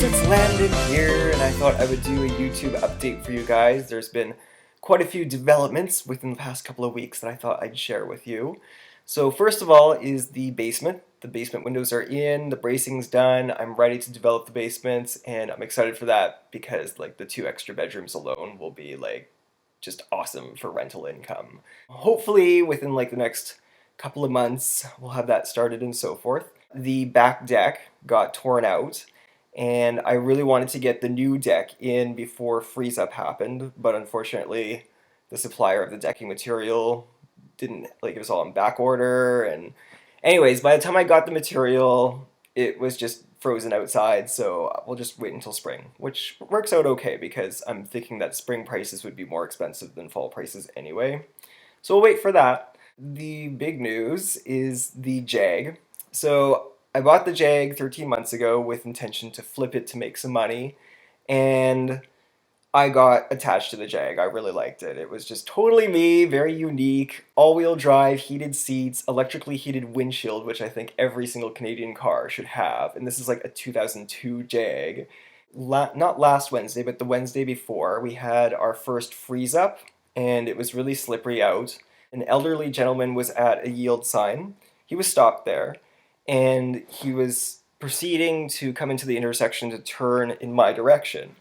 it's landed here, and I thought I would do a YouTube update for you guys. There's been quite a few developments within the past couple of weeks that I thought I'd share with you. So first of all is the basement. The basement windows are in, the bracing's done, I'm ready to develop the basement, and I'm excited for that because like the 2 extra bedrooms alone will be like just awesome for rental income. Hopefully within like the next couple of months we'll have that started and so forth. The back deck got torn out and I really wanted to get the new deck in before freeze up happened, but unfortunately the supplier of the decking material didn't, like, it was all in back order. And anyways, by the time I got the material it was just frozen outside, so we'll just wait until spring, which works out okay because I'm thinking that spring prices would be more expensive than fall prices anyway. So we'll wait for that. The big news is the Jag. So I bought the Jag 13 months ago with intention to flip it to make some money, and I got attached to the Jag. I really liked it. It was just totally me, very unique, all-wheel drive, heated seats, electrically heated windshield, which I think every single Canadian car should have. And this is like a 2002 Jag. Not last Wednesday, but the Wednesday before, we had our first freeze up, and it was really slippery out. An elderly gentleman was at a yield sign. He was stopped there, and he was proceeding to come into the intersection to turn in my direction.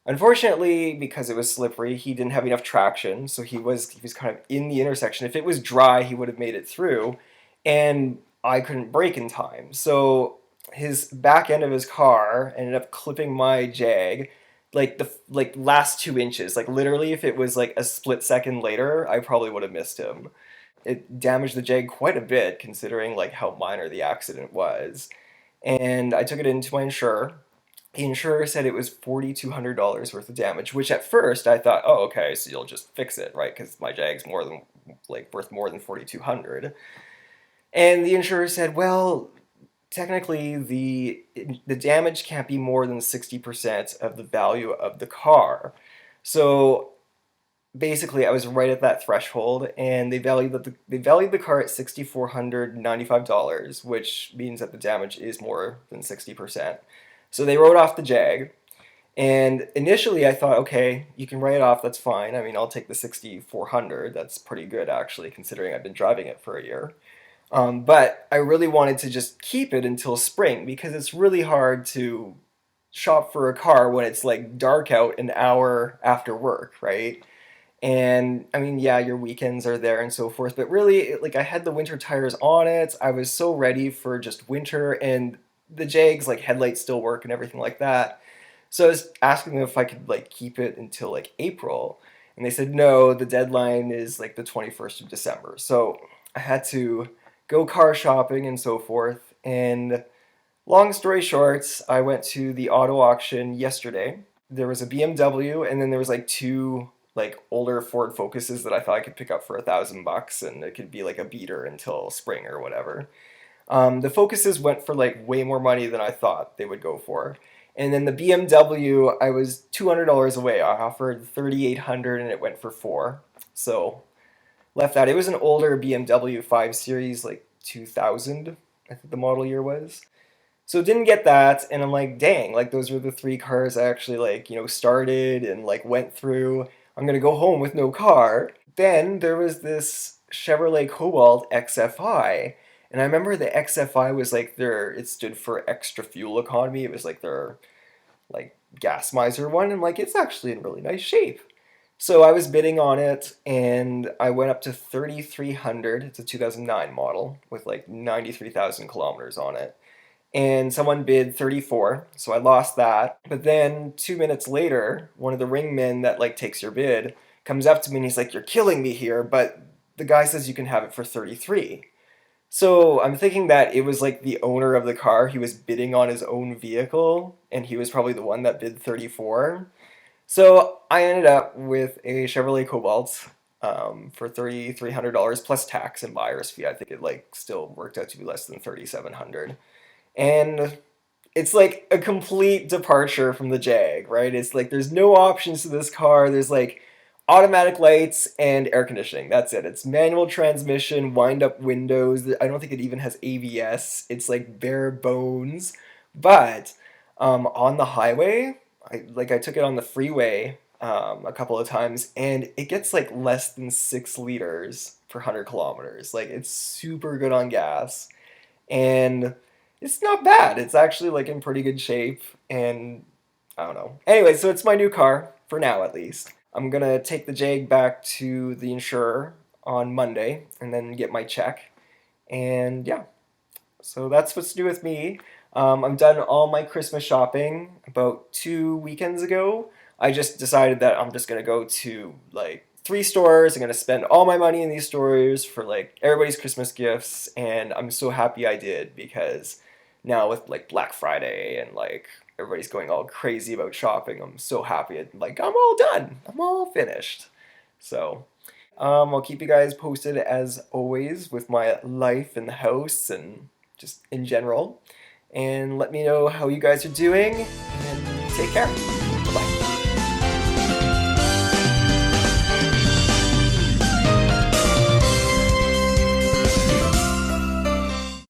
Unfortunately, because it was slippery, he didn't have enough traction, so he was kind of in the intersection. If it was dry, he would have made it through, and I couldn't brake in time. So his back end of his car ended up clipping my Jag, like the last 2 inches. Like literally, if it was like a split second later, I probably would have missed him. It damaged the Jag quite a bit, considering like how minor the accident was. And I took it into my insurer. The insurer said it was $4,200 worth of damage, which at first I thought, oh, okay, so you'll just fix it, right? Because my Jag's more than worth more than 4,200. And the insurer said, well, technically the damage can't be more than 60% of the value of the car. So basically, I was right at that threshold, and they valued the car at $6,495, which means that the damage is more than 60%. So they wrote off the Jag, and initially I thought, okay, you can write it off, that's fine. I mean, I'll take the 6,400. That's pretty good actually, considering I've been driving it for a year. But I really wanted to just keep it until spring because it's really hard to shop for a car when it's like dark out an hour after work, right? And I mean, yeah, your weekends are there and so forth, but really, like, I had the winter tires on it. I was so ready for just winter, and the Jags, like, headlights still work and everything like that. So I was asking them if I could like keep it until like April, and they said no, the deadline is like the 21st of December. So I had to go car shopping and so forth. And long story short, I went to the auto auction yesterday. There was a BMW, and then there was like two like older Ford Focuses that I thought I could pick up for $1,000, and it could be like a beater until spring or whatever. The Focuses went for like way more money than I thought they would go for. And then the BMW, I was $200 away. I offered 3,800 and it went for 4. So left that. It was an older BMW 5 Series, like 2000, I think the model year was. So didn't get that, and I'm like, dang, like those were the 3 cars I actually like, started and like went through. I'm gonna go home with no car. Then there was this Chevrolet Cobalt XFI. And I remember the XFI was like it stood for extra fuel economy. It was like their like gas miser one, and like it's actually in really nice shape. So I was bidding on it, and I went up to 3,300. It's a 2009 model with like 93,000 kilometers on it. And someone bid 34, so I lost that. But then 2 minutes later, one of the ringmen that like takes your bid comes up to me and he's like, "You're killing me here," but the guy says you can have it for 33. So I'm thinking that it was like the owner of the car. He was bidding on his own vehicle, and he was probably the one that bid 34. So I ended up with a Chevrolet Cobalt for $3,300 plus tax and buyer's fee. I think it like still worked out to be less than 3,700. And it's like a complete departure from the Jag, right? It's like there's no options to this car. There's like automatic lights and air conditioning. That's it. It's manual transmission, wind-up windows. I don't think it even has ABS. It's like bare bones. But On the highway, I took it on the freeway a couple of times, and it gets like less than 6 liters per 100 kilometers. Like it's super good on gas, and it's not bad. It's actually like in pretty good shape, and I don't know. Anyway, so it's my new car for now at least. I'm gonna take the Jag back to the insurer on Monday and then get my check. And yeah, so that's what's new with me. I've done all my Christmas shopping about 2 weekends ago. I just decided that I'm just gonna go to like 3 stores. I'm gonna spend all my money in these stores for like everybody's Christmas gifts, and I'm so happy I did because now with like Black Friday and like everybody's going all crazy about shopping, I'm so happy. Like I'm all done. I'm all finished. So I'll keep you guys posted as always with my life in the house and just in general. And let me know how you guys are doing, and take care.